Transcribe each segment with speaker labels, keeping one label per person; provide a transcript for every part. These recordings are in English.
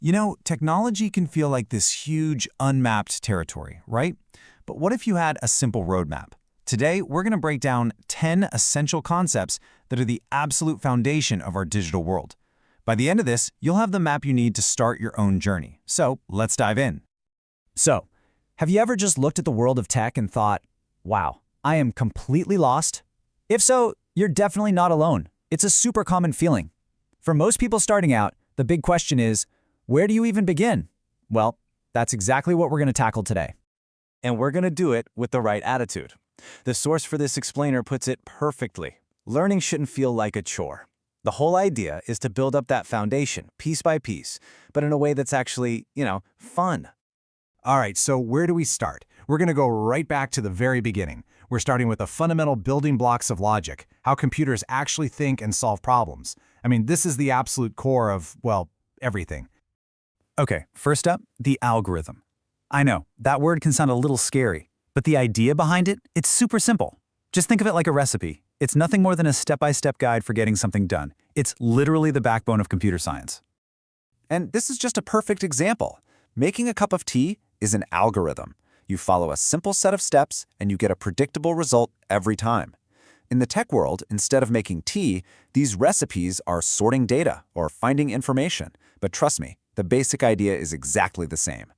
Speaker 1: You know, technology can feel like this huge, unmapped territory, right? But what if you had a simple roadmap? Today, we're going to break down 10 essential concepts that are the absolute foundation of our digital world. By the end of this, you'll have the map you need to start your own journey. So, let's dive in.
Speaker 2: So, have you ever just looked at the world of tech and thought, wow, I am completely lost? If so, you're definitely not alone. It's a super common feeling. For most people starting out, the big question is, where do you even begin? Well, that's exactly what we're going to tackle today.
Speaker 3: And we're going to do it with the right attitude. The source for this explainer puts it perfectly. Learning shouldn't feel like a chore. The whole idea is to build up that foundation, piece by piece, but in a way that's actually, fun.
Speaker 4: All right, so where do we start? We're going to go right back to the very beginning. We're starting with the fundamental building blocks of logic, how computers actually think and solve problems. I mean, this is the absolute core of, well, everything.
Speaker 1: Okay, first up, the algorithm. I know, that word can sound a little scary, but the idea behind it, it's super simple. Just think of it like a recipe. It's nothing more than a step-by-step guide for getting something done. It's literally the backbone of computer science.
Speaker 3: And this is just a perfect example. Making a cup of tea is an algorithm. You follow a simple set of steps and you get a predictable result every time. In the tech world, instead of making tea, these recipes are sorting data or finding information. But trust me, the basic idea is exactly the same.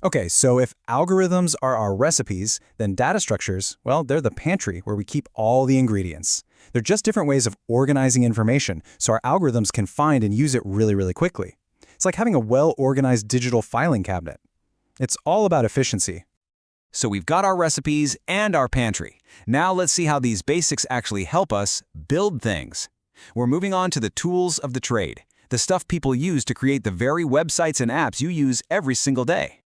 Speaker 4: Okay, so if algorithms are our recipes, then data structures, well, they're the pantry where we keep all the ingredients. They're just different ways of organizing information, so our algorithms can find and use it really, really quickly. It's like having a well-organized digital filing cabinet. It's all about efficiency.
Speaker 3: So we've got our recipes and our pantry. Now let's see how these basics actually help us build things. We're moving on to the tools of the trade, the stuff people use to create the very websites and apps you use every single day.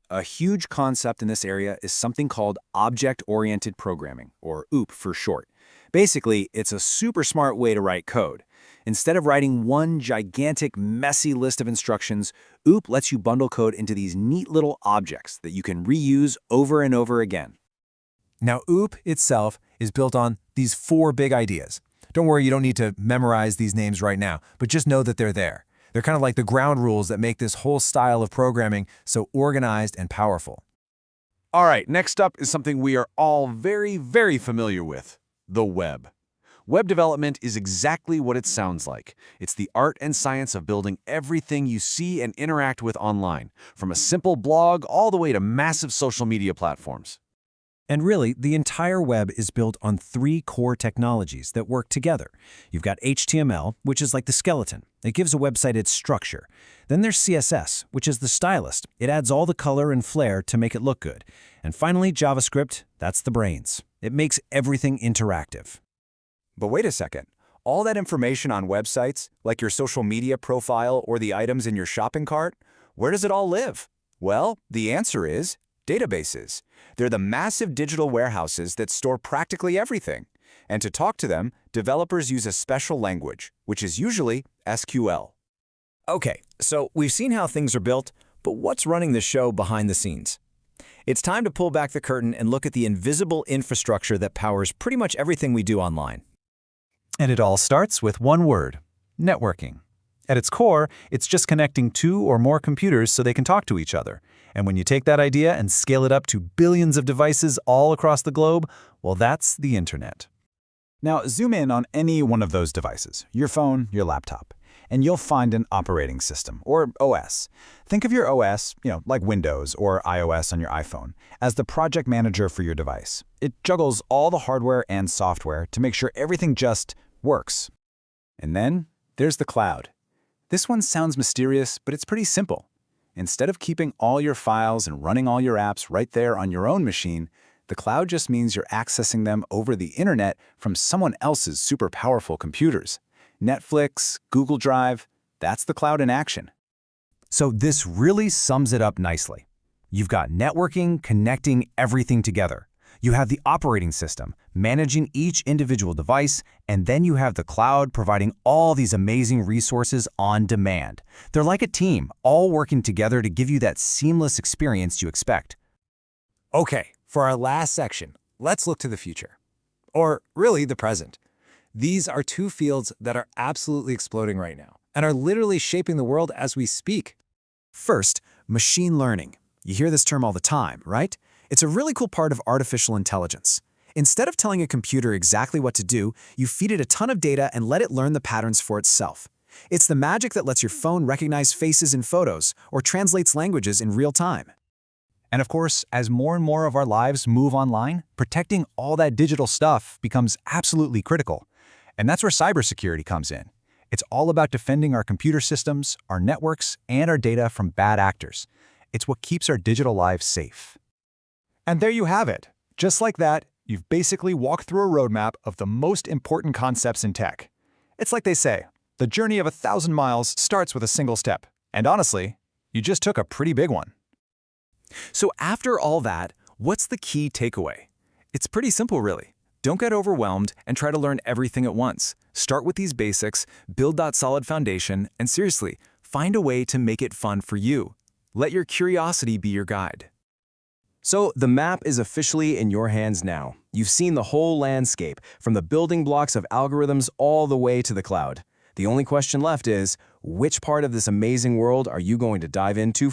Speaker 3: A huge concept in this area is something called object-oriented programming, or OOP for short. Basically, it's a super smart way to write code. Instead of writing one gigantic, messy list of instructions, OOP lets you bundle code into these neat little objects that you can reuse over and over again.
Speaker 1: Now, OOP itself is built on these 4 big ideas. Don't worry, you don't need to memorize these names right now, but just know that they're there. They're kind of like the ground rules that make this whole style of programming so organized and powerful.
Speaker 5: All right, next up is something we are all very, very familiar with, the web. Web development is exactly what it sounds like. It's the art and science of building everything you see and interact with online, from a simple blog all the way to massive social media platforms.
Speaker 2: And really, the entire web is built on 3 core technologies that work together. You've got HTML, which is like the skeleton. It gives a website its structure. Then there's CSS, which is the stylist. It adds all the color and flair to make it look good. And finally, JavaScript, that's the brains. It makes everything interactive.
Speaker 3: But wait a second. All that information on websites, like your social media profile or the items in your shopping cart, where does it all live? Well, the answer is databases. They're the massive digital warehouses that store practically everything. And to talk to them, developers use a special language, which is usually SQL.
Speaker 2: Okay, so we've seen how things are built, but what's running the show behind the scenes? It's time to pull back the curtain and look at the invisible infrastructure that powers pretty much everything we do online.
Speaker 1: And it all starts with one word: networking. At its core, it's just connecting 2 or more computers so they can talk to each other. And when you take that idea and scale it up to billions of devices all across the globe, well, that's the internet.
Speaker 4: Now, zoom in on any one of those devices, your phone, your laptop, and you'll find an operating system, or OS. Think of your OS, like Windows or iOS on your iPhone, as the project manager for your device. It juggles all the hardware and software to make sure everything just works.
Speaker 3: And then there's the cloud. This one sounds mysterious, but it's pretty simple. Instead of keeping all your files and running all your apps right there on your own machine, the cloud just means you're accessing them over the internet from someone else's super powerful computers. Netflix, Google Drive, that's the cloud in action.
Speaker 1: So this really sums it up nicely. You've got networking connecting everything together. You have the operating system managing each individual device, and then you have the cloud providing all these amazing resources on demand. They're like a team, all working together to give you that seamless experience you expect.
Speaker 3: Okay, for our last section, let's look to the future. Or really the present. These are 2 fields that are absolutely exploding right now and are literally shaping the world as we speak.
Speaker 2: First, machine learning. You hear this term all the time, right? It's a really cool part of artificial intelligence. Instead of telling a computer exactly what to do, you feed it a ton of data and let it learn the patterns for itself. It's the magic that lets your phone recognize faces in photos or translates languages in real time.
Speaker 1: And of course, as more and more of our lives move online, protecting all that digital stuff becomes absolutely critical. And that's where cybersecurity comes in. It's all about defending our computer systems, our networks, and our data from bad actors. It's what keeps our digital lives safe.
Speaker 4: And there you have it. Just like that, you've basically walked through a roadmap of the most important concepts in tech. It's like they say, the journey of 1,000 miles starts with a single step. And honestly, you just took a pretty big one.
Speaker 2: So after all that, what's the key takeaway? It's pretty simple, really. Don't get overwhelmed and try to learn everything at once. Start with these basics, build that solid foundation, and seriously, find a way to make it fun for you. Let your curiosity be your guide.
Speaker 3: So the map is officially in your hands now. You've seen the whole landscape, from the building blocks of algorithms all the way to the cloud. The only question left is, which part of this amazing world are you going to dive into